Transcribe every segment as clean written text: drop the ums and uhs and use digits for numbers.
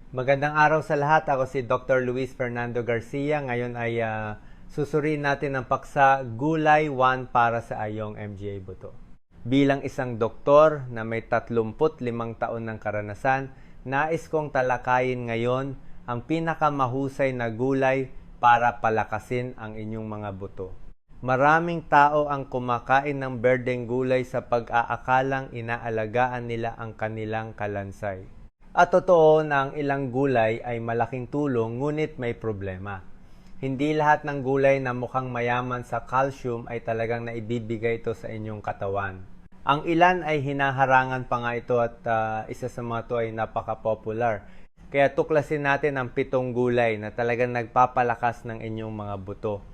Magandang araw sa lahat. Ako si Dr. Luis Fernando Garcia. Ngayon ay susuriin natin ang paksa Gulay 1 para sa ayong MGA buto. Bilang isang doktor na may 35 taon ng karanasan, nais kong talakayin ngayon ang pinakamahusay na gulay para palakasin ang inyong mga buto. Maraming tao ang kumakain ng berdeng gulay sa pag-aakalang inaalagaan nila ang kanilang kalansay. At totoo na ang ilang gulay ay malaking tulong ngunit may problema. Hindi lahat ng gulay na mukhang mayaman sa calcium ay talagang naibibigay ito sa inyong katawan. Ang ilan ay hinaharangan pa nga ito at isa sa mga ito ay napaka-popular. Kaya tuklasin natin ang 7 gulay na talagang nagpapalakas ng inyong mga buto.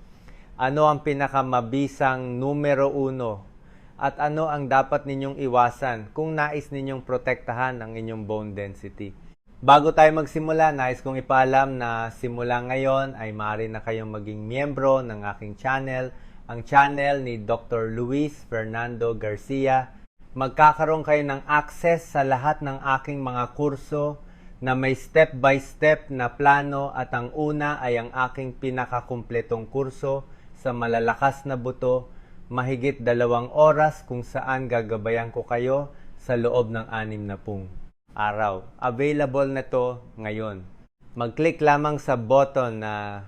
Ano ang pinakamabisang numero 1? At ano ang dapat ninyong iwasan kung nais ninyong protektahan ang inyong bone density. Bago tayo magsimula, nais kong ipaalam na simula ngayon ay maaari na kayong maging miyembro ng aking channel, ang channel ni Dr. Luis Fernando Garcia. Magkakaroon kayo ng access sa lahat ng aking mga kurso na may step-by-step na plano at ang una ay ang aking pinakakumpletong kurso sa malalakas na buto, mahigit 2 oras kung saan gagabayan ko kayo sa loob ng 60 araw. Available na to ngayon. Mag-click lamang sa button na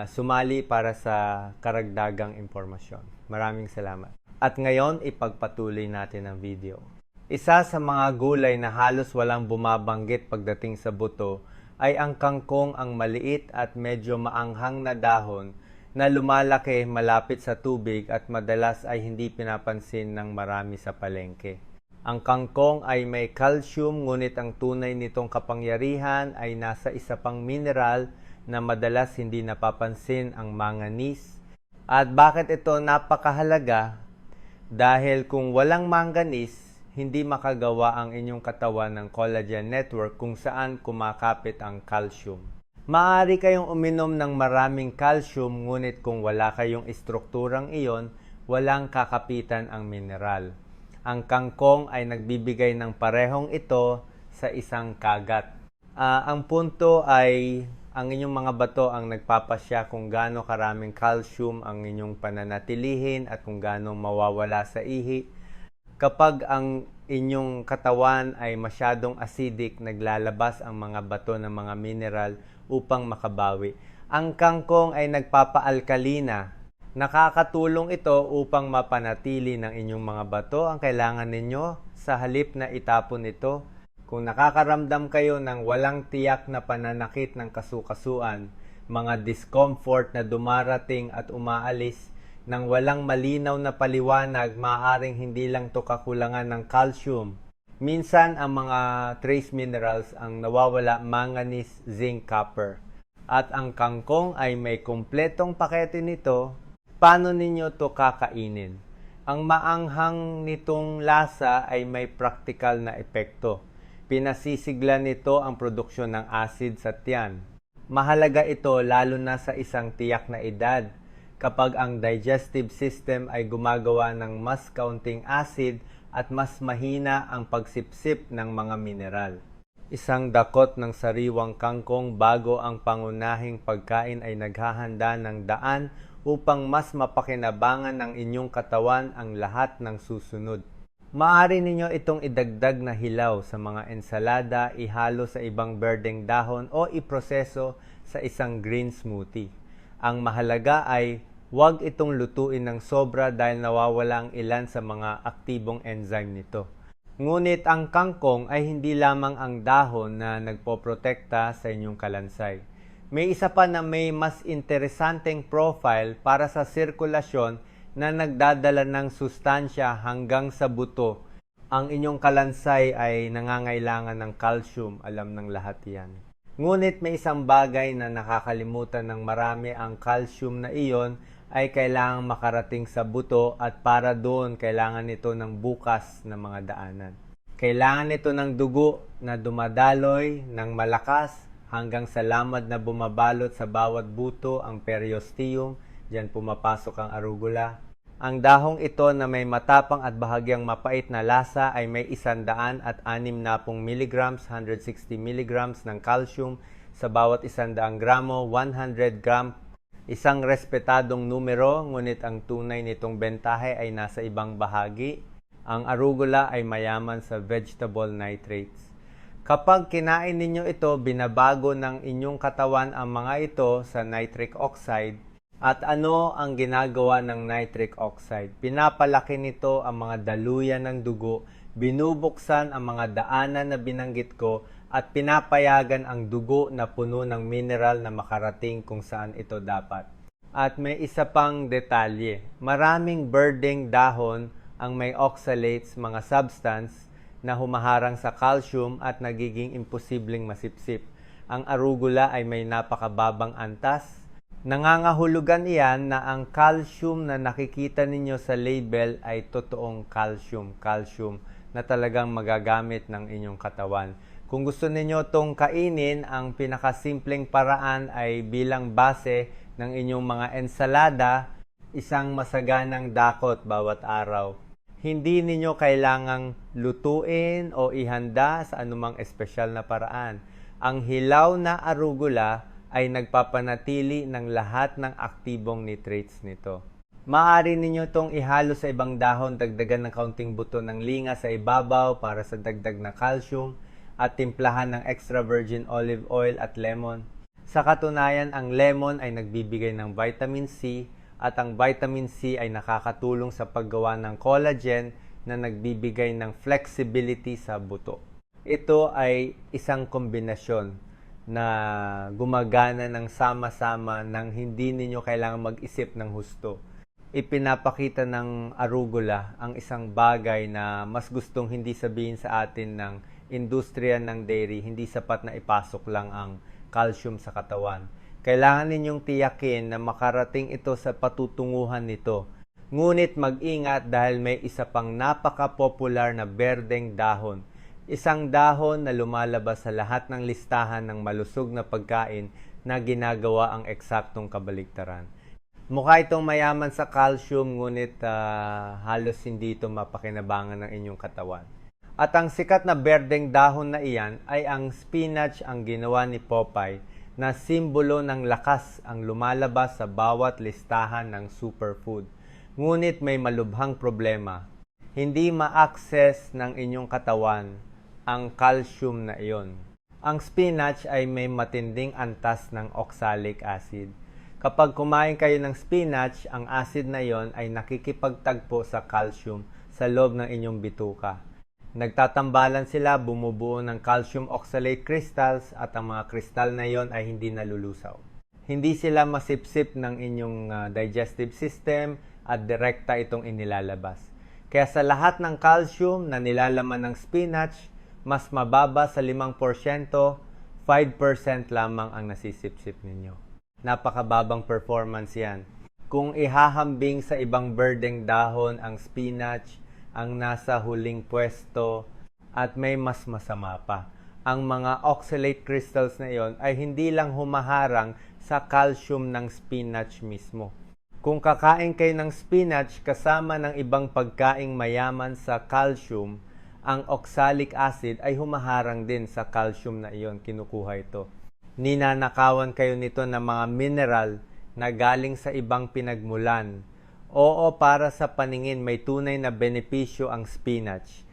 sumali para sa karagdagang impormasyon. Maraming salamat. At ngayon, ipagpatuloy natin ang video. Isa sa mga gulay na halos walang bumabanggit pagdating sa buto ay ang kangkong, ang maliit at medyo maanghang na dahon na lumalaki malapit sa tubig at madalas ay hindi pinapansin ng marami sa palengke. Ang kangkong ay may calcium ngunit ang tunay nitong kapangyarihan ay nasa isa pang mineral na madalas hindi napapansin, ang manganese. At bakit ito napakahalaga? Dahil kung walang manganese, hindi makagawa ang inyong katawan ng collagen network kung saan kumakapit ang calcium. Maaari kayong uminom ng maraming calcium ngunit kung wala kayong estrukturang iyon, walang kakapitan ang mineral. Ang kangkong ay nagbibigay ng parehong ito sa isang kagat. Ang punto ay ang inyong mga bato ang nagpapasya kung gaano karaming calcium ang inyong pananatilihin at kung gaano mawawala sa ihi. Kapag ang inyong katawan ay masyadong acidic, naglalabas ang mga bato ng mga mineral upang makabawi. Ang kangkong ay nagpapaalkalina. Nakakatulong ito upang mapanatili ng inyong mga bato ang kailangan ninyo sa halip na itapon ito. Kung nakakaramdam kayo ng walang tiyak na pananakit ng kasukasuan, mga discomfort na dumarating at umaalis, nang walang malinaw na paliwanag, maaaring hindi lang to kakulangan ng calcium. Minsan ang mga trace minerals ang nawawala, manganese, zinc, copper. At ang kangkong ay may kumpletong pakete nito. Paano ninyo to kakainin? Ang maanghang nitong lasa ay may praktikal na epekto. Pinasisigla nito ang produksyon ng acid sa tiyan. Mahalaga ito lalo na sa isang tiyak na edad, kapag ang digestive system ay gumagawa ng mas kaunting acid at mas mahina ang pagsipsip ng mga mineral. Isang dakot ng sariwang kangkong bago ang pangunahing pagkain ay naghahanda ng daan upang mas mapakinabangan ng inyong katawan ang lahat ng susunod. Maaari ninyo itong idagdag na hilaw sa mga ensalada, ihalo sa ibang berdeng dahon o iproseso sa isang green smoothie. Ang mahalaga ay huwag itong lutuin ng sobra dahil nawawala ang ilan sa mga aktibong enzyme nito. Ngunit ang kangkong ay hindi lamang ang dahon na nagpoprotekta sa inyong kalansay. May isa pa na may mas interesanteng profile para sa sirkulasyon na nagdadala ng sustansya hanggang sa buto. Ang inyong kalansay ay nangangailangan ng calcium, alam ng lahat yan. Ngunit may isang bagay na nakakalimutan ng marami, ang calcium na iyon ay kailangang makarating sa buto at para doon kailangan nito ng bukas na mga daanan. Kailangan nito ng dugo na dumadaloy ng malakas hanggang sa lamad na bumabalot sa bawat buto, ang periosteum, diyan pumapasok ang arugula. Ang dahong ito na may matapang at bahagyang mapait na lasa ay may 160 milligrams, 160 milligrams ng calcium sa bawat 100 gramo, 100 gram, isang respetadong numero, ngunit ang tunay nitong bentahe ay nasa ibang bahagi. Ang arugula ay mayaman sa vegetable nitrates. Kapag kinain ninyo ito, binabago ng inyong katawan ang mga ito sa nitric oxide. At ano ang ginagawa ng nitric oxide? Pinapalaki nito ang mga daluyan ng dugo, binubuksan ang mga daanan na binanggit ko, at pinapayagan ang dugo na puno ng mineral na makarating kung saan ito dapat. At may isa pang detalye, maraming birding dahon ang may oxalates, mga substance na humaharang sa calcium at nagiging imposibleng masipsip. Ang arugula ay may napakababang antas. Nangangahulugan iyan na ang calcium na nakikita ninyo sa label ay totoong calcium na talagang magagamit ng inyong katawan. Kung gusto ninyo itong kainin, ang pinakasimpleng paraan ay bilang base ng inyong mga ensalada, isang masaganang dakot bawat araw. Hindi ninyo kailangang lutuin o ihanda sa anumang espesyal na paraan. Ang hilaw na arugula ay nagpapanatili ng lahat ng aktibong nitrates nito. Maaari ninyo itong ihalo sa ibang dahon, dagdagan ng kaunting buto ng linga sa ibabaw para sa dagdag na calcium at timplahan ng extra virgin olive oil at lemon. Sa katunayan, ang lemon ay nagbibigay ng vitamin C at ang vitamin C ay nakakatulong sa paggawa ng collagen na nagbibigay ng flexibility sa buto. Ito ay isang kombinasyon na gumagana ng sama-sama nang hindi ninyo kailangan mag-isip ng husto. Ipinapakita ng arugula ang isang bagay na mas gustong hindi sabihin sa atin ng industriya ng dairy, hindi sapat na ipasok lang ang calcium sa katawan. Kailangan ninyong tiyakin na makarating ito sa patutunguhan nito. Ngunit mag-ingat dahil may isa pang napaka-popular na berdeng dahon. Isang dahon na lumalabas sa lahat ng listahan ng malusog na pagkain na ginagawa ang eksaktong kabaligtaran. Mukha itong mayaman sa calcium, ngunit halos hindi ito mapakinabangan ng inyong katawan. At ang sikat na berdeng dahon na iyan ay ang spinach, ang ginawa ni Popeye, na simbolo ng lakas ang lumalabas sa bawat listahan ng superfood. Ngunit may malubhang problema. Hindi ma-access ng inyong katawan ang calcium na iyon. Ang spinach ay may matinding antas ng oxalic acid. Kapag kumain kayo ng spinach, ang acid na iyon ay nakikipagtagpo sa calcium sa loob ng inyong bituka. Nagtatambalan sila, bumubuo ng calcium oxalate crystals at ang mga kristal na iyon ay hindi nalulusaw. Hindi sila masipsip ng inyong digestive system at direkta itong inilalabas. Kaya sa lahat ng calcium na nilalaman ng spinach, mas mababa sa 5%, 5% lamang ang nasisipsip ninyo. Napakababang performance yan. Kung ihahambing sa ibang berdeng dahon ang spinach, ang nasa huling pwesto at may mas masama pa. Ang mga oxalate crystals na iyon ay hindi lang humaharang sa calcium ng spinach mismo. Kung kakain kayo ng spinach kasama ng ibang pagkaing mayaman sa calcium, ang oxalic acid ay humaharang din sa calcium na iyon, kinukuha ito. Ninanakawan kayo nito ng mga mineral na galing sa ibang pinagmulan. Oo, para sa paningin may tunay na benepisyo ang spinach.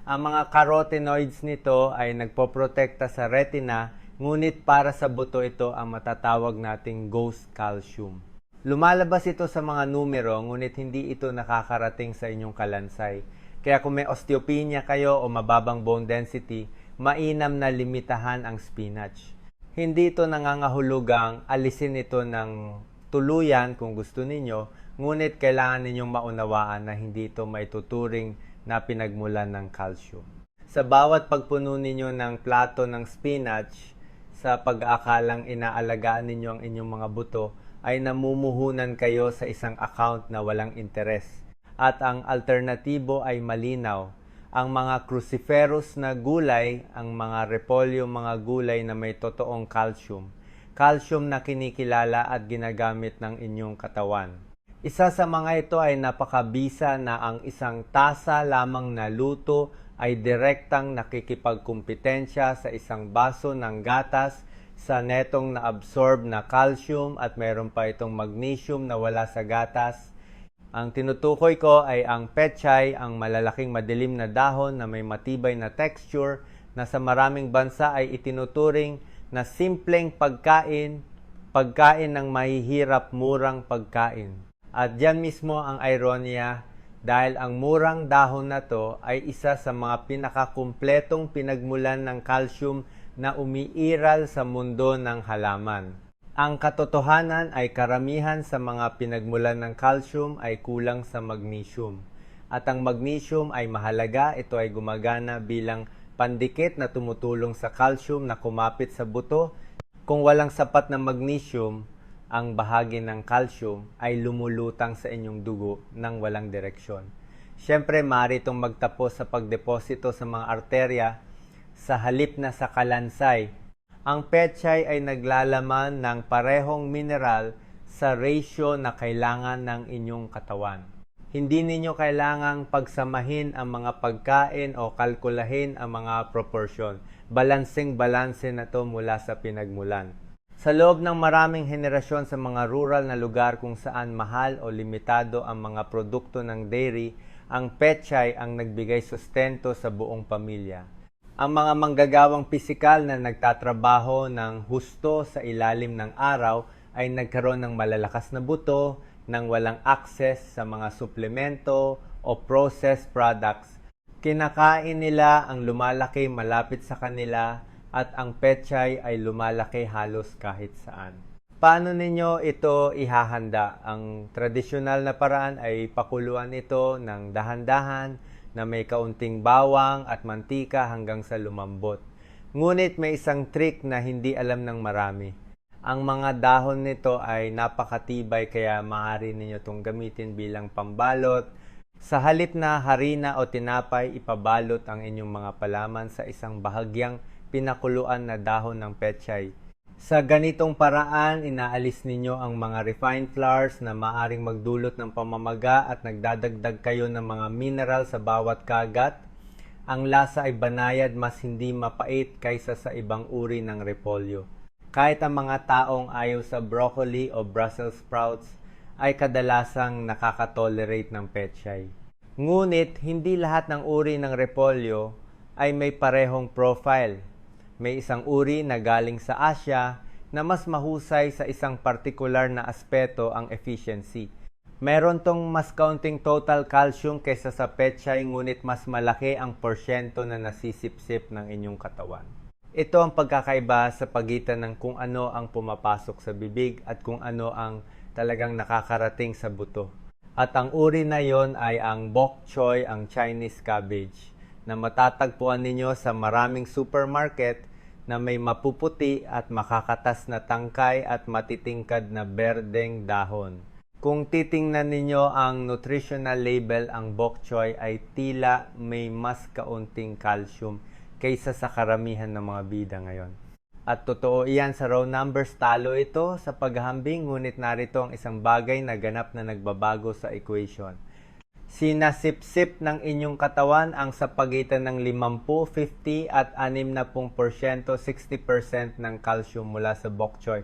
Ang mga carotenoids nito ay nagpoprotekta sa retina, ngunit para sa buto ito ang matatawag nating ghost calcium. Lumalabas ito sa mga numero, ngunit hindi ito nakakarating sa inyong kalansay. Kaya kung may osteopenia kayo o mababang bone density, mainam na limitahan ang spinach. Hindi ito nangangahulugang alisin ito ng tuluyan kung gusto ninyo, ngunit kailangan ninyong maunawaan na hindi ito maituturing na pinagmulan ng calcium. Sa bawat pagpuno ninyo ng plato ng spinach, sa pag-aakalang inaalagaan ninyo ang inyong mga buto, ay namumuhunan kayo sa isang account na walang interes. At ang alternatibo ay malinaw. Ang mga cruciferous na gulay, ang mga repolyo, mga gulay na may totoong calcium. Calcium na kinikilala at ginagamit ng inyong katawan. Isa sa mga ito ay napakabisa na ang isang tasa lamang na luto ay direktang nakikipagkumpetensya sa isang baso ng gatas sa netong na-absorb na calcium at meron pa itong magnesium na wala sa gatas. Ang tinutukoy ko ay ang pechay, ang malalaking madilim na dahon na may matibay na texture na sa maraming bansa ay itinuturing na simpleng pagkain ng mahihirap murang pagkain. At diyan mismo ang ironya dahil ang murang dahon na to ay isa sa mga pinakakumpletong pinagmulan ng calcium na umiiral sa mundo ng halaman. Ang katotohanan ay karamihan sa mga pinagmulan ng calcium ay kulang sa magnesium. At ang magnesium ay mahalaga, ito ay gumagana bilang pandikit na tumutulong sa calcium na kumapit sa buto. Kung walang sapat na magnesium, ang bahagi ng calcium ay lumulutang sa inyong dugo ng walang direksyon. Siyempre, maaari itong magtapos sa pagdeposito sa mga arterya sa halip na sa kalansay. Ang pechay ay naglalaman ng parehong mineral sa ratio na kailangan ng inyong katawan. Hindi ninyo kailangang pagsamahin ang mga pagkain o kalkulahin ang mga proportion. Balanseng-balanse na to mula sa pinagmulan. Sa loob ng maraming henerasyon sa mga rural na lugar kung saan mahal o limitado ang mga produkto ng dairy, ang pechay ang nagbigay sustento sa buong pamilya. Ang mga manggagawang pisikal na nagtatrabaho ng husto sa ilalim ng araw ay nagkaroon ng malalakas na buto nang walang access sa mga suplemento o processed products. Kinakain nila ang lumalaki malapit sa kanila at ang pechay ay lumalaki halos kahit saan. Paano ninyo ito ihahanda? Ang tradisyonal na paraan ay pakuluan ito ng dahan-dahan na may kaunting bawang at mantika hanggang sa lumambot. Ngunit may isang trick na hindi alam ng marami. Ang mga dahon nito ay napakatibay kaya maaari ninyo itong gamitin bilang pambalot. Sa halip na harina o tinapay, ipabalot ang inyong mga palaman sa isang bahagyang pinakuluan na dahon ng pechay. Sa ganitong paraan, inaalis ninyo ang mga refined flours na maaring magdulot ng pamamaga at nagdadagdag kayo ng mga mineral sa bawat kagat. Ang lasa ay banayad, mas hindi mapait kaysa sa ibang uri ng repolyo. Kahit ang mga taong ayaw sa broccoli o Brussels sprouts ay kadalasang nakakatolerate ng pechay. Ngunit, hindi lahat ng uri ng repolyo ay may parehong profile. May isang uri na galing sa Asia na mas mahusay sa isang partikular na aspeto ang efficiency. Meron tong mas kaunting total calcium kaysa sa pechay ngunit mas malaki ang porsyento na nasisipsip ng inyong katawan. Ito ang pagkakaiba sa pagitan ng kung ano ang pumapasok sa bibig at kung ano ang talagang nakakarating sa buto. At ang uri na yon ay ang bok choy, ang Chinese cabbage, na matatagpuan ninyo sa maraming supermarket na may mapuputi at makakatas na tangkay at matitingkad na berdeng dahon. Kung titingnan ninyo ang nutritional label, ang bok choy ay tila may mas kaunting calcium kaysa sa karamihan ng mga bida ngayon. At totoo iyan sa raw numbers, talo ito sa paghahambing, ngunit narito ang isang bagay na ganap na nagbabago sa equation. Sinasipsip ng inyong katawan ang sa pagitan ng 50, 50 at 60%, 60% ng calcium mula sa bok choy.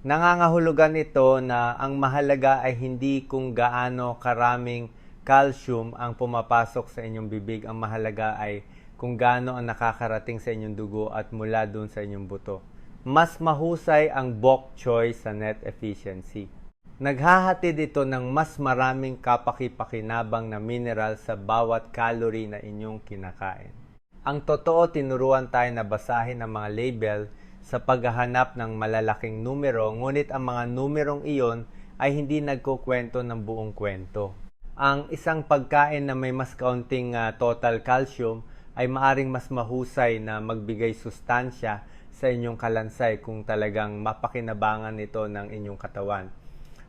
Nangangahulugan ito na ang mahalaga ay hindi kung gaano karaming calcium ang pumapasok sa inyong bibig. Ang mahalaga ay kung gaano ang nakakarating sa inyong dugo at mula dun sa inyong buto. Mas mahusay ang bok choy sa net efficiency. Naghahatid ito ng mas maraming kapaki-pakinabang na mineral sa bawat calorie na inyong kinakain. Ang totoo, tinuruan tayo na basahin ang mga label sa paghahanap ng malalaking numero, ngunit ang mga numerong iyon ay hindi nagkukwento ng buong kwento. Ang isang pagkain na may mas kaunting total calcium ay maaring mas mahusay na magbigay sustansya sa inyong kalansay kung talagang mapakinabangan ito ng inyong katawan.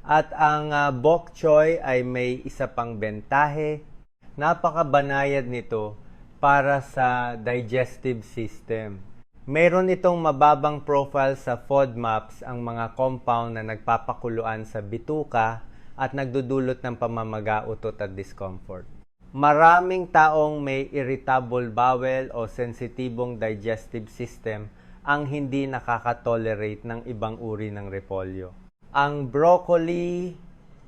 At ang bok choy ay may isa pang bentahe. Napakabanayad nito para sa digestive system. Mayroon itong mababang profile sa FODMAPs, ang mga compound na nagpapakuluan sa bituka at nagdudulot ng pamamaga, utot at discomfort. Maraming taong may irritable bowel o sensitibong digestive system ang hindi nakakatolerate ng ibang uri ng repolyo. Ang broccoli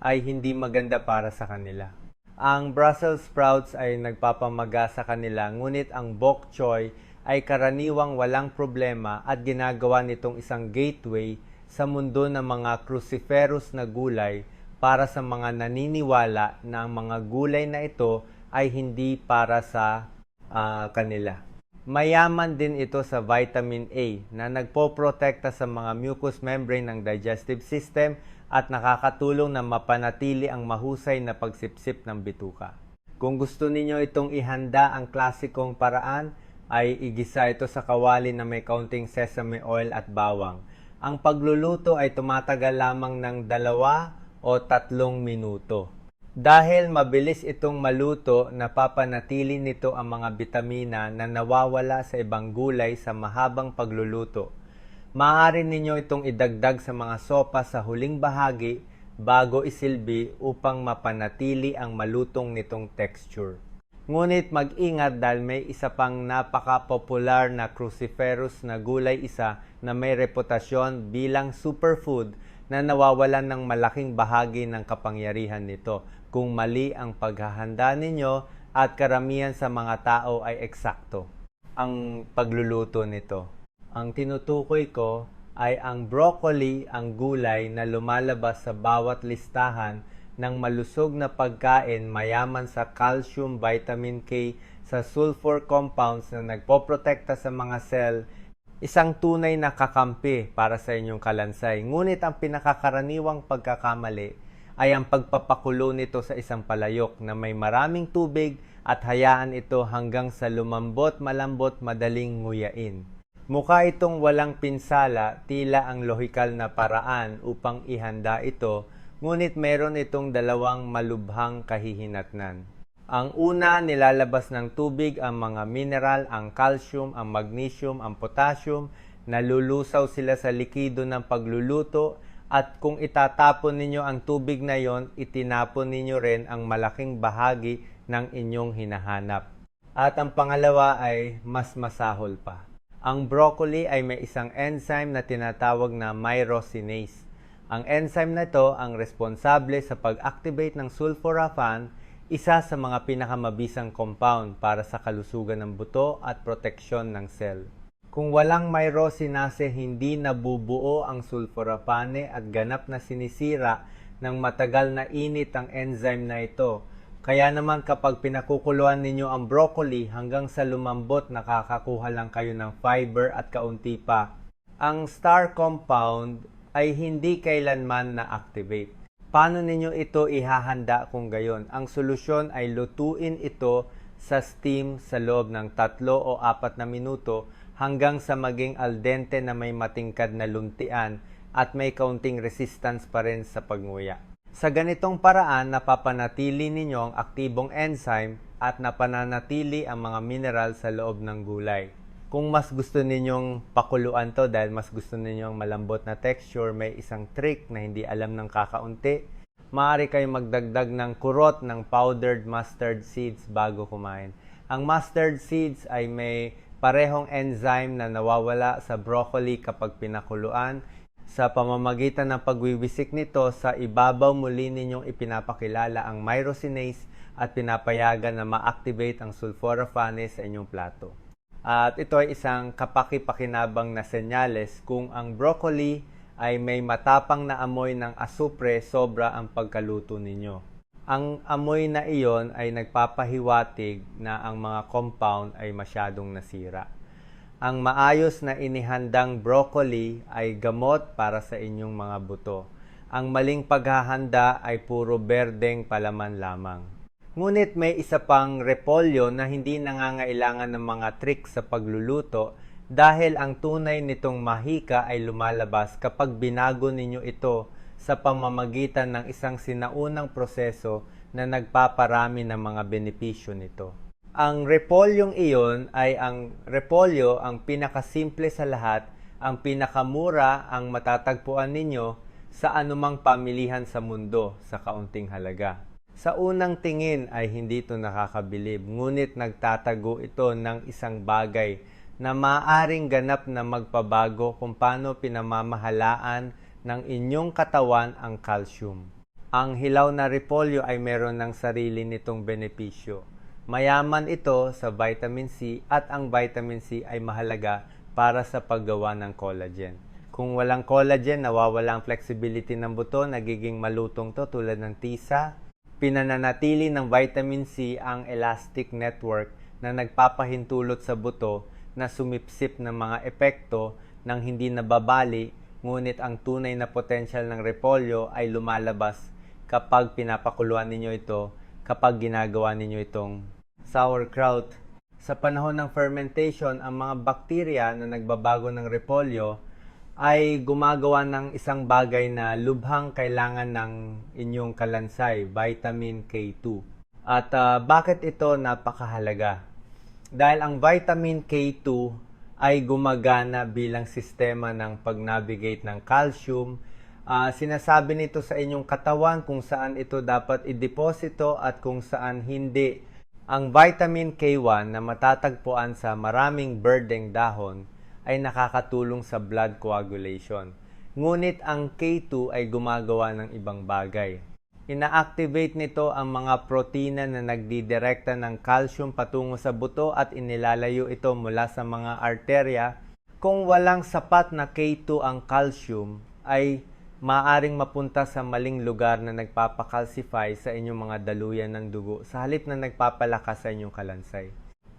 ay hindi maganda para sa kanila. Ang Brussels sprouts ay nagpapamaga sa kanila, ngunit ang bok choy ay karaniwang walang problema at ginagawa nitong isang gateway sa mundo ng mga cruciferous na gulay para sa mga naniniwala na ang mga gulay na ito ay hindi para sa kanila. Mayaman din ito sa vitamin A na nagpoprotekta sa mga mucous membrane ng digestive system at nakakatulong na mapanatili ang mahusay na pagsipsip ng bituka. Kung gusto ninyo itong ihanda ang klasikong paraan, ay igisa ito sa kawali na may kaunting sesame oil at bawang. Ang pagluluto ay tumatagal lamang ng 2 o 3 minuto. Dahil mabilis itong maluto, napapanatili nito ang mga bitamina na nawawala sa ibang gulay sa mahabang pagluluto. Maaari ninyo itong idagdag sa mga sopa sa huling bahagi bago isilbi upang mapanatili ang malutong nitong texture. Ngunit mag-ingat dahil may isa pang napaka-popular na cruciferous na gulay isa na may reputasyon bilang superfood na nawawalan ng malaking bahagi ng kapangyarihan nito kung mali ang paghahanda ninyo at karamihan sa mga tao ay eksakto ang pagluluto nito. Ang tinutukoy ko ay ang broccoli, ang gulay na lumalabas sa bawat listahan ng malusog na pagkain mayaman sa calcium, vitamin K, sa sulfur compounds na nagpoprotekta sa mga cell, isang tunay na kakampi para sa inyong kalansay. Ngunit ang pinakakaraniwang pagkakamali ay ang pagpapakulo nito sa isang palayok na may maraming tubig at hayaan ito hanggang sa lumambot, malambot, madaling nguyain. Mukha itong walang pinsala, tila ang lohikal na paraan upang ihanda ito, ngunit meron itong 2 malubhang kahihinatnan. Ang una, nilalabas ng tubig ang mga mineral, ang calcium, ang magnesium, ang potassium, nalulusaw sila sa likido ng pagluluto, at kung itatapon ninyo ang tubig na yon, itinapon ninyo rin ang malaking bahagi ng inyong hinahanap. At ang pangalawa ay mas masahol pa. Ang broccoli ay may isang enzyme na tinatawag na myrosinase. Ang enzyme na ito ang responsable sa pag-activate ng sulforaphan, isa sa mga pinakamabisang compound para sa kalusugan ng buto at proteksyon ng cell. Kung walang myrosinase, hindi nabubuo ang sulforaphane at ganap na sinisira ng matagal na init ang enzyme na ito. Kaya naman kapag pinakukuluan ninyo ang broccoli hanggang sa lumambot, nakakakuha lang kayo ng fiber at kaunti pa. Ang star compound ay hindi kailanman na-activate. Paano ninyo ito ihahanda kung gayon? Ang solusyon ay lutuin ito sa steam sa loob ng 3 o 4 na minuto hanggang sa maging al dente na may matingkad na luntian at may kaunting resistance pa rin sa pagnguya. Sa ganitong paraan, napapanatili ninyo ang aktibong enzyme at napananatili ang mga mineral sa loob ng gulay. Kung mas gusto ninyong pakuluan to dahil mas gusto ninyong malambot na texture, may isang trick na hindi alam ng kakaunti. Maaari kayong magdagdag ng kurot ng powdered mustard seeds bago kumain. Ang mustard seeds ay may parehong enzyme na nawawala sa broccoli kapag pinakuluan. Sa pamamagitan ng pagwiwisik nito, sa ibabaw muli ninyong ipinapakilala ang myrosinase at pinapayagan na ma-activate ang sulforaphane sa inyong plato. At ito ay isang kapaki-pakinabang na senyales kung ang broccoli ay may matapang na amoy ng asupre, sobra ang pagkaluto ninyo. Ang amoy na iyon ay nagpapahiwatig na ang mga compound ay masyadong nasira. Ang maayos na inihandang broccoli ay gamot para sa inyong mga buto. Ang maling paghahanda ay puro berdeng palaman lamang. Ngunit may isa pang repolyo na hindi nangangailangan ng mga trick sa pagluluto dahil ang tunay nitong mahika ay lumalabas kapag binago ninyo ito sa pamamagitan ng isang sinaunang proseso na nagpaparami ng mga benepisyo nito. Ang repolyong iyon ay ang repolyo ang pinakasimple sa lahat, ang pinakamura ang matatagpuan ninyo sa anumang pamilihan sa mundo sa kaunting halaga. Sa unang tingin ay hindi ito nakakabilib, ngunit nagtatago ito ng isang bagay na maaaring ganap na magpabago kung paano pinamamahalaan ng inyong katawan ang calcium. Ang hilaw na repolyo ay meron ng sarili nitong benepisyo. Mayaman ito sa vitamin C at ang vitamin C ay mahalaga para sa paggawa ng collagen. Kung walang collagen, nawawala ang flexibility ng buto, nagiging malutong to tulad ng tisa. Pinananatili ng vitamin C ang elastic network na nagpapahintulot sa buto na sumipsip ng mga epekto ng hindi nababali, ngunit ang tunay na potensyal ng repolyo ay lumalabas kapag pinapakuluan ninyo ito, kapag ginagawa ninyo itong sauerkraut. Sa panahon ng fermentation, ang mga bakterya na nagbabago ng repolyo ay gumagawa ng isang bagay na lubhang kailangan ng inyong kalansay, vitamin K2. At bakit ito napakahalaga? Dahil ang vitamin K2 ay gumagana bilang sistema ng pag-navigate ng calcium. Sinasabi nito sa inyong katawan kung saan ito dapat ideposito at kung saan hindi. Ang vitamin K1 na matatagpuan sa maraming birdeng dahon ay nakakatulong sa blood coagulation. Ngunit ang K2 ay gumagawa ng ibang bagay. Ina-activate nito ang mga protina na nagdidirekta ng calcium patungo sa buto at inilalayo ito mula sa mga arterya. Kung walang sapat na K2 ang calcium, ay maaring mapunta sa maling lugar na nagpapakalsify sa inyong mga daluyan ng dugo sa halip na nagpapalakas sa inyong kalansay.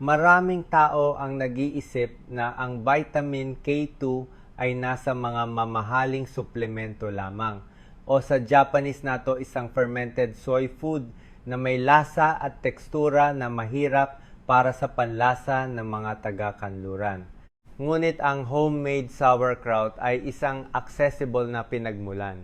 Maraming tao ang nag-iisip na ang vitamin K2 ay nasa mga mamahaling suplemento lamang o sa Japanese nato isang fermented soy food na may lasa at tekstura na mahirap para sa panlasa ng mga taga-kanluran. Ngunit ang homemade sauerkraut ay isang accessible na pinagmulan.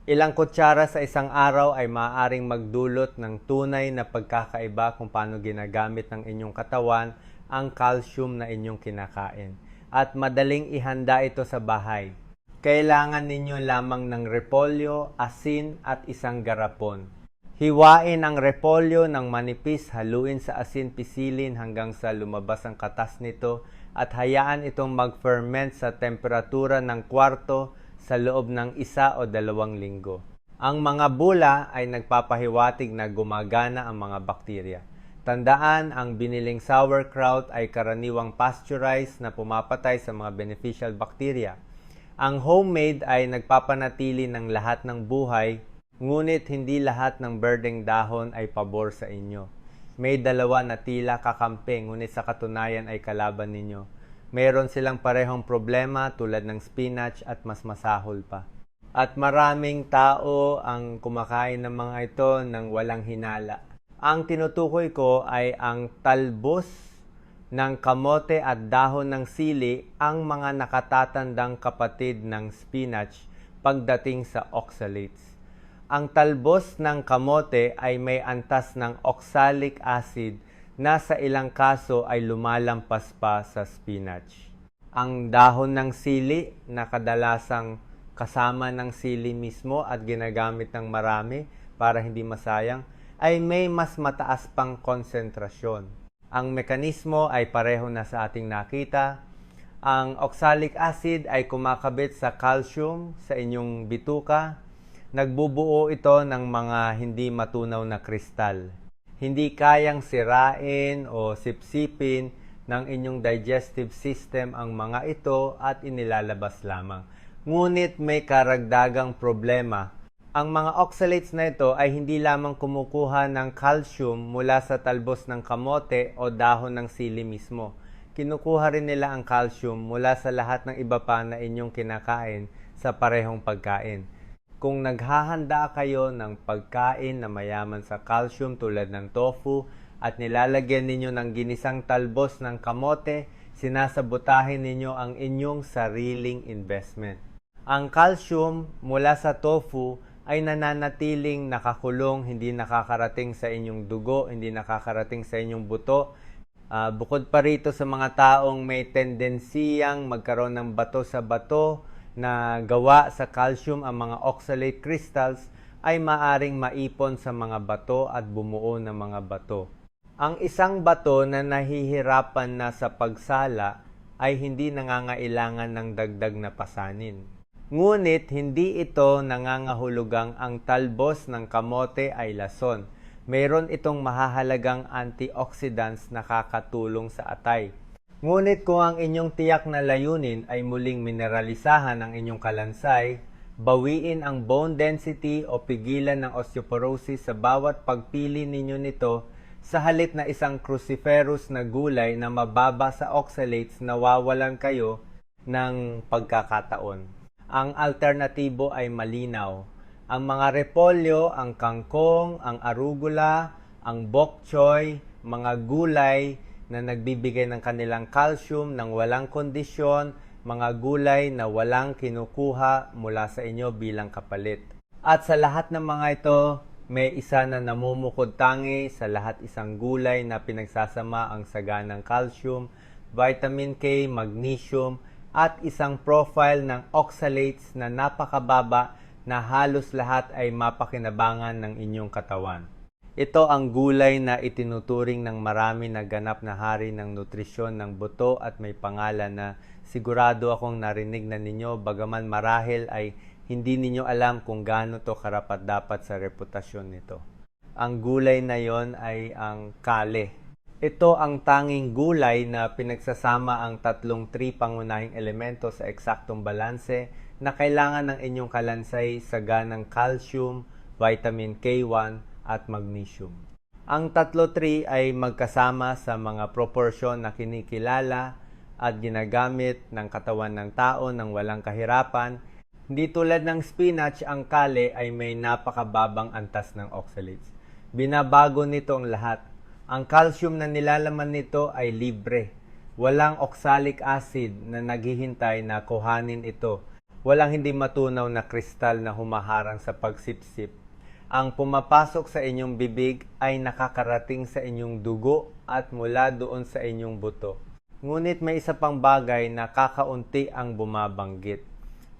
Ilang kutsara sa isang araw ay maaaring magdulot ng tunay na pagkakaiba kung paano ginagamit ng inyong katawan ang calcium na inyong kinakain. At madaling ihanda ito sa bahay. Kailangan ninyo lamang ng repolyo, asin at isang garapon. Hiwain ang repolyo ng manipis, haluin sa asin pisilin hanggang sa lumabas ang katas nito at hayaan itong mag-ferment sa temperatura ng kwarto sa loob ng 1 o 2 linggo. Ang mga bula ay nagpapahiwatig na gumagana ang mga bakterya. Tandaan, ang biniling sauerkraut ay karaniwang pasteurized na pumapatay sa mga beneficial bacteria. Ang homemade ay nagpapanatili ng lahat ng buhay, ngunit hindi lahat ng birdeng dahon ay pabor sa inyo. May dalawa na tila kakampi, ngunit sa katunayan ay kalaban ninyo. Meron silang parehong problema tulad ng spinach at mas masahol pa. At maraming tao ang kumakain ng mga ito ng walang hinala. Ang tinutukoy ko ay ang talbos ng kamote at dahon ng sili, ang mga nakatatandang kapatid ng spinach pagdating sa oxalates. Ang talbos ng kamote ay may antas ng oxalic acid na sa ilang kaso ay lumalampas pa sa spinach. Ang dahon ng sili na kadalasang kasama ng sili mismo at ginagamit ng marami para hindi masayang ay may mas mataas pang konsentrasyon. Ang mekanismo ay pareho na sa ating nakita. Ang oxalic acid ay kumakabit sa calcium sa inyong bituka. Nagbubuo ito ng mga hindi matunaw na kristal. Hindi kayang sirain o sipsipin ng inyong digestive system ang mga ito at inilalabas lamang. Ngunit may karagdagang problema. Ang mga oxalates na ito ay hindi lamang kumukuha ng calcium mula sa talbos ng kamote o dahon ng sili mismo. Kinukuha rin nila ang calcium mula sa lahat ng iba pa na inyong kinakain sa parehong pagkain. Kung naghahanda kayo ng pagkain na mayaman sa calcium tulad ng tofu at nilalagyan ninyo ng ginisang talbos ng kamote, sinasabotahin ninyo ang inyong sariling investment. Ang calcium mula sa tofu ay nananatiling nakakulong, hindi nakakarating sa inyong dugo, hindi nakakarating sa inyong buto. Bukod pa rito sa mga taong may tendensiyang magkaroon ng bato sa bato, na gawa sa calcium ang mga oxalate crystals ay maaring maipon sa mga bato at bumuo ng mga bato. Ang isang bato na nahihirapan na sa pagsala ay hindi nangangailangan ng dagdag na pasanin. Ngunit hindi ito nangangahulugang ang talbos ng kamote ay lason. Mayroon itong mahahalagang antioxidants na nakakatulong sa atay. Ngunit kung ang inyong tiyak na layunin ay muling mineralisahan ang inyong kalansay, bawiin ang bone density o pigilan ng osteoporosis sa bawat pagpili ninyo nito sa halip na isang cruciferous na gulay na mababa sa oxalates, nawawalan kayo ng pagkakataon. Ang alternatibo ay malinaw. Ang mga repolyo, ang kangkong, ang arugula, ang bok choy, mga gulay na nagbibigay ng kanilang calcium ng walang kondisyon, mga gulay na walang kinukuha mula sa inyo bilang kapalit. At sa lahat ng mga ito, may isa na namumukod tangi sa lahat, isang gulay na pinagsasama ang saganang calcium, vitamin K, magnesium, at isang profile ng oxalates na napakababa na halos lahat ay mapakinabangan ng inyong katawan. Ito ang gulay na itinuturing ng marami na ganap na hari ng nutrisyon ng buto at may pangalan na sigurado akong narinig na ninyo, bagaman marahil ay hindi ninyo alam kung gaano to karapat-dapat sa reputasyon nito. Ang gulay na yon ay ang kale. Ito ang tanging gulay na pinagsasama ang tatlong pangunahing elemento sa eksaktong balanse na kailangan ng inyong kalansay sa ganang calcium, vitamin K1 at magnesium. Ang tatlo ay magkasama sa mga proporsyon na kinikilala at ginagamit ng katawan ng tao ng walang kahirapan. Hindi tulad ng spinach, ang kale ay may napakababang antas ng oxalates. Binabago nito ang lahat. Ang calcium na nilalaman nito ay libre. Walang oxalic acid na naghihintay na kuhanin ito. Walang hindi matunaw na kristal na humaharang sa pagsipsip. Ang pumapasok sa inyong bibig ay nakakarating sa inyong dugo at mula doon sa inyong buto. Ngunit may isa pang bagay na kakaunti ang bumabanggit.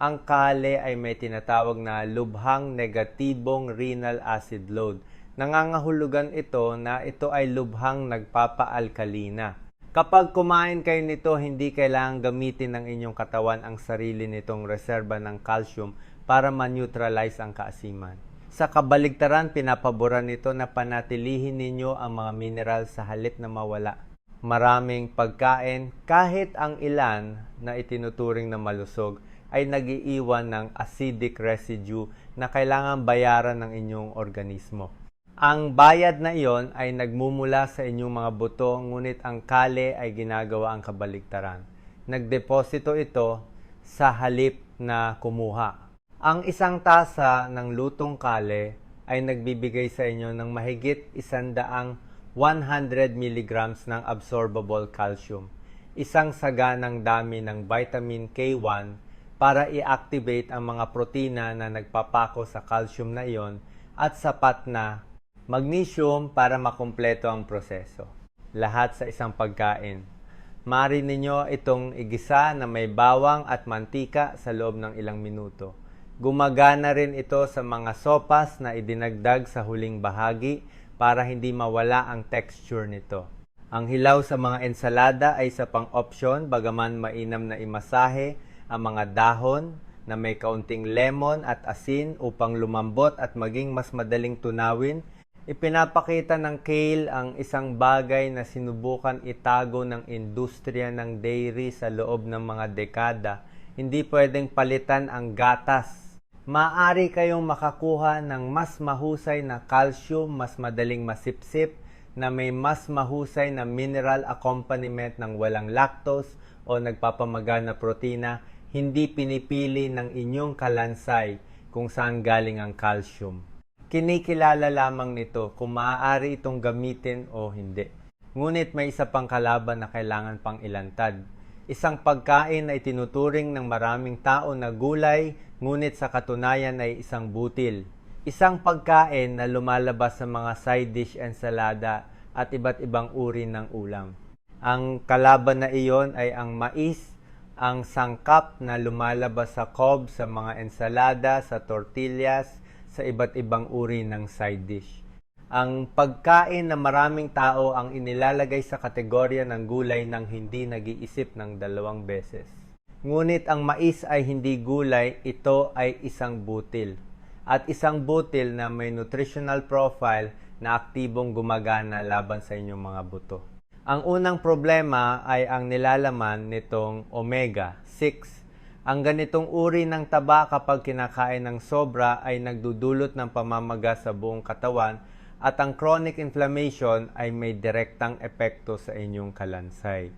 Ang kale ay may tinatawag na lubhang negatibong renal acid load. Nangangahulugan ito na ito ay lubhang nagpapaalkalina. Kapag kumain kayo nito, hindi kailangang gamitin ng inyong katawan ang sarili nitong reserba ng calcium para ma-neutralize ang kaasiman. Sa kabaligtaran, pinapaboran nito na panatilihin ninyo ang mga mineral sa halip na mawala. Maraming pagkain, kahit ang ilan na itinuturing na malusog, ay nagiiwan ng acidic residue na kailangan bayaran ng inyong organismo. Ang bayad na iyon ay nagmumula sa inyong mga buto, ngunit ang kale ay ginagawa ang kabaligtaran. Nagdeposito ito sa halip na kumuha. Ang isang tasa ng lutong kale ay nagbibigay sa inyo ng mahigit 100 mg ng absorbable calcium, isang saganang dami ng vitamin K1 para i-activate ang mga protina na nagpapako sa calcium na iyon at sapat na magnesium para makumpleto ang proseso. Lahat sa isang pagkain. Maaari ninyo itong igisa na may bawang at mantika sa loob ng ilang minuto. Gumagana rin ito sa mga sopas na idinagdag sa huling bahagi para hindi mawala ang texture nito. Ang hilaw sa mga ensalada ay isa pang opsyon, bagaman mainam na imasahe ang mga dahon na may kaunting lemon at asin upang lumambot at maging mas madaling tunawin. Ipinapakita ng kale ang isang bagay na sinubukan itago ng industriya ng dairy sa loob ng mga dekada. Hindi pwedeng palitan ang gatas. Maaari kayong makakuha ng mas mahusay na calcium, mas madaling masipsip, na may mas mahusay na mineral accompaniment ng walang lactose o nagpapamagal na protina. Hindi pinipili ng inyong kalansay kung saan galing ang calcium. Kinikilala lamang nito kung maaari itong gamitin o hindi. Ngunit may isa pang kalaban na kailangan pang ilantad. Isang pagkain na itinuturing ng maraming tao na gulay, ngunit sa katunayan ay isang butil. Isang pagkain na lumalabas sa mga side dish, ensalada at iba't ibang uri ng ulam. Ang kalaban na iyon ay ang mais, ang sangkap na lumalabas sa cob sa mga ensalada, sa tortillas, sa iba't ibang uri ng side dish. Ang pagkain na maraming tao ang inilalagay sa kategorya ng gulay nang hindi nag-iisip ng dalawang beses. Ngunit ang mais ay hindi gulay, ito ay isang butil. At isang butil na may nutritional profile na aktibong gumagana laban sa inyong mga buto. Ang unang problema ay ang nilalaman nitong omega-6. Ang ganitong uri ng taba kapag kinakain ng sobra ay nagdudulot ng pamamaga sa buong katawan at ang chronic inflammation ay may direktang epekto sa inyong kalansay.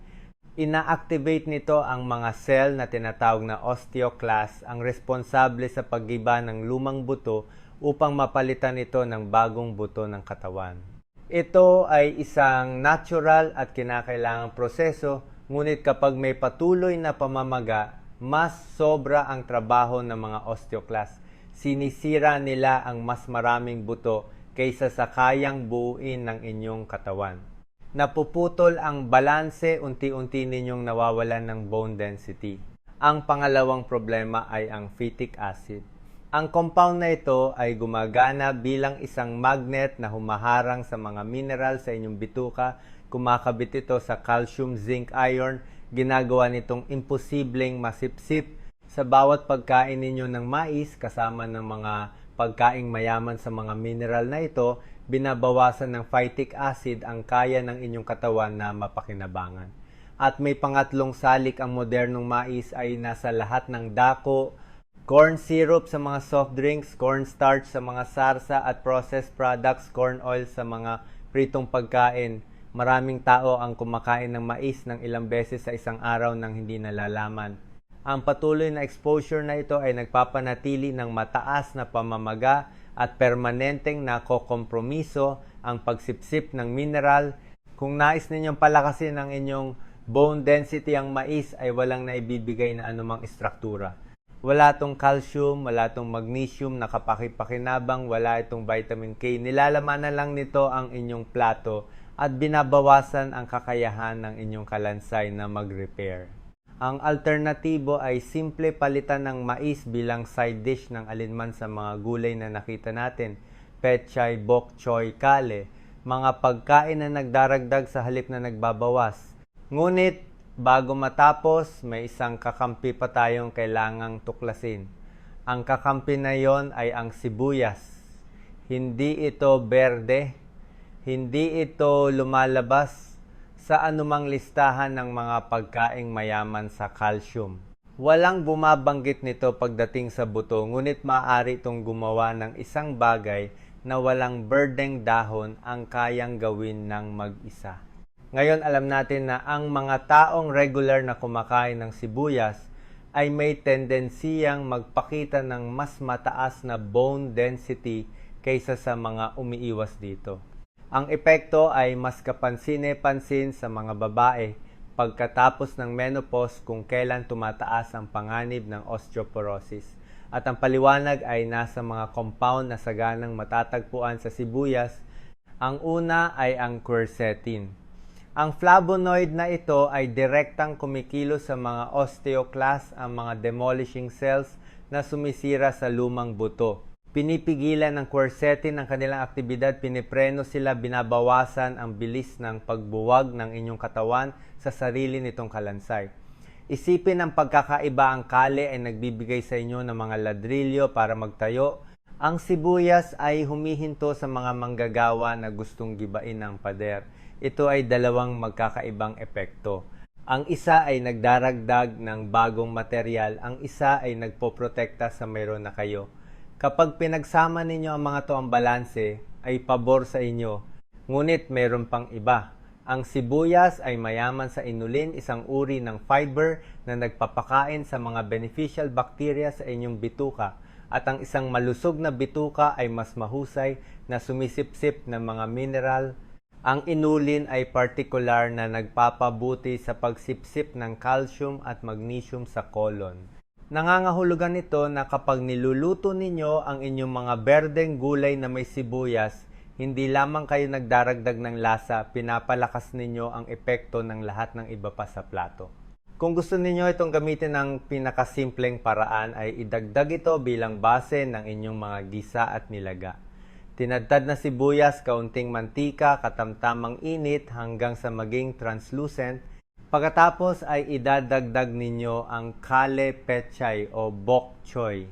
Ina-activate nito ang mga cell na tinatawag na osteoclast, ang responsable sa paggiba ng lumang buto upang mapalitan ito ng bagong buto ng katawan. Ito ay isang natural at kinakailangang proseso, ngunit kapag may patuloy na pamamaga, mas sobra ang trabaho ng mga osteoclast. Sinisira nila ang mas maraming buto kaysa sa kayang buuin ng inyong katawan. Napuputol ang balanse, unti-unti ninyong nawawalan ng bone density. Ang pangalawang problema ay ang phytic acid. Ang compound na ito ay gumagana bilang isang magnet na humaharang sa mga mineral sa inyong bituka. Kumakabit ito sa calcium, zinc, iron. Ginagawa nitong imposibleng masipsip sa bawat pagkain ninyo ng mais kasama ng mga pagkaing mayaman sa mga mineral na ito. Binabawasan ng phytic acid ang kaya ng inyong katawan na mapakinabangan. At may pangatlong salik ang modernong mais ay nasa lahat ng dako, corn syrup sa mga soft drinks, cornstarch sa mga sarsa at processed products, corn oil sa mga pritong pagkain. Maraming tao ang kumakain ng mais ng ilang beses sa isang araw nang hindi nalalaman. Ang patuloy na exposure na ito ay nagpapanatili ng mataas na pamamaga at permanenteng nakokompromiso ang pagsipsip ng mineral. Kung nais ninyong palakasin ang inyong bone density, ang mais ay walang naibibigay na anumang istruktura. Wala itong calcium, wala itong magnesium na kapakipakinabang, wala itong vitamin K. Nilalamanan lang nito ang inyong plato at binabawasan ang kakayahan ng inyong kalansay na mag-repair. Ang alternatibo ay simple palitan ng mais bilang side dish ng alinman sa mga gulay na nakita natin, pechay, bok choy, kale, mga pagkain na nagdaragdag sa halip na nagbabawas. Ngunit, bago matapos, may isang kakampi pa tayong kailangang tuklasin. Ang kakampi na yon ay ang sibuyas. Hindi ito berde, hindi ito lumalabas sa anumang listahan ng mga pagkaing mayaman sa calcium. Walang bumabanggit nito pagdating sa buto, ngunit maaari itong gumawa ng isang bagay na walang berdeng dahon ang kayang gawin ng mag-isa. Ngayon alam natin na ang mga taong regular na kumakain ng sibuyas ay may tendensiyang magpakita ng mas mataas na bone density kaysa sa mga umiiwas dito. Ang epekto ay mas kapansin-pansin sa mga babae pagkatapos ng menopause kung kailan tumataas ang panganib ng osteoporosis. At ang paliwanag ay nasa mga compound na saganang matatagpuan sa sibuyas. Ang una ay ang quercetin. Ang flavonoid na ito ay direktang kumikilos sa mga osteoclast, ang mga demolishing cells na sumisira sa lumang buto. Pinipigilan ng quercetin ang kanilang aktibidad, pinipreno sila, binabawasan ang bilis ng pagbuwag ng inyong katawan sa sarili nitong kalansay. Isipin ang pagkakaiba, ang kale ay nagbibigay sa inyo ng mga ladrilyo para magtayo. Ang sibuyas ay humihinto sa mga manggagawa na gustong gibain ng pader. Ito ay dalawang magkakaibang epekto. Ang isa ay nagdaragdag ng bagong material, ang isa ay nagpoprotekta sa mayroon na kayo. Kapag pinagsama ninyo ang mga to, ang balanse ay pabor sa inyo. Ngunit mayroon pang iba. Ang sibuyas ay mayaman sa inulin, isang uri ng fiber na nagpapakain sa mga beneficial bacteria sa inyong bituka. At ang isang malusog na bituka ay mas mahusay na sumisipsip ng mga mineral. Ang inulin ay partikular na nagpapabuti sa pagsipsip ng calcium at magnesium sa colon. Nangangahulugan ito na kapag niluluto ninyo ang inyong mga berdeng gulay na may sibuyas, hindi lamang kayo nagdaragdag ng lasa, pinapalakas ninyo ang epekto ng lahat ng iba pa sa plato. Kung gusto ninyo itong gamitin ng pinakasimpleng paraan ay idagdag ito bilang base ng inyong mga gisa at nilaga. Tinadtad na sibuyas, kaunting mantika, katamtamang init hanggang sa maging translucent. Pagkatapos ay idadagdag ninyo ang kale pechay o bok choy.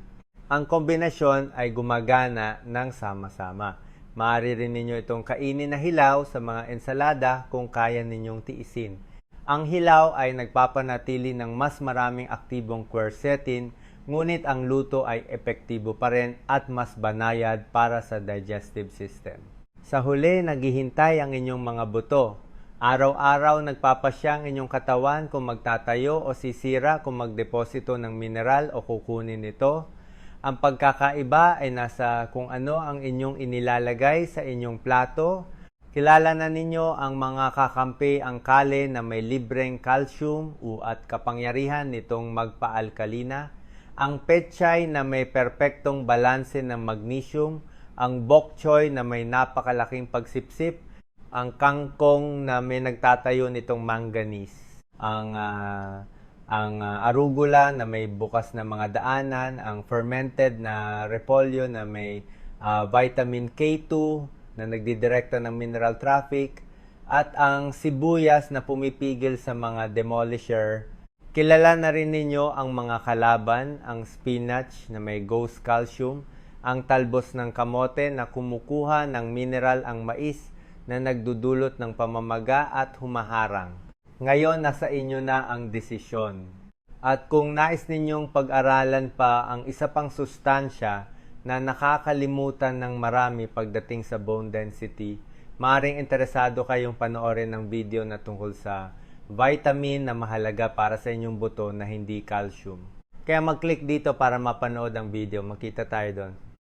Ang kombinasyon ay gumagana ng sama-sama. Maaari rin ninyo itong kainin na hilaw sa mga ensalada kung kaya ninyong tiisin. Ang hilaw ay nagpapanatili ng mas maraming aktibong quercetin, ngunit ang luto ay epektibo pa rin at mas banayad para sa digestive system. Sa huli, naghihintay ang inyong mga buto. Araw-araw nagpapasya ang inyong katawan kung magtatayo o sisira kung magdeposito ng mineral o kukunin ito. Ang pagkakaiba ay nasa kung ano ang inyong inilalagay sa inyong plato. Kilala na ninyo ang mga kakampi ang kale na may libreng calcium at kapangyarihan nitong magpaalkalina, ang pechay na may perpektong balanse ng magnesium, ang bok choy na may napakalaking pagsipsip, ang kangkong na may nagtatayo nitong manganese, ang arugula na may bukas na mga daanan, ang fermented na repolyo na may vitamin K2 na nagdidirekta ng mineral traffic, at ang sibuyas na pumipigil sa mga demolisher. Kilala na rin ninyo ang mga kalaban, ang spinach na may ghost calcium, ang talbos ng kamote na kumukuha ng mineral ang mais na nagdudulot ng pamamaga at humaharang. Ngayon, nasa inyo na ang desisyon. At kung nais ninyong pag-aralan pa ang isa pang sustansya na nakakalimutan ng marami pagdating sa bone density, maaaring interesado kayong panoorin ng video na tungkol sa vitamin na mahalaga para sa inyong buto na hindi calcium. Kaya mag-click dito para mapanood ang video. Makita tayo doon.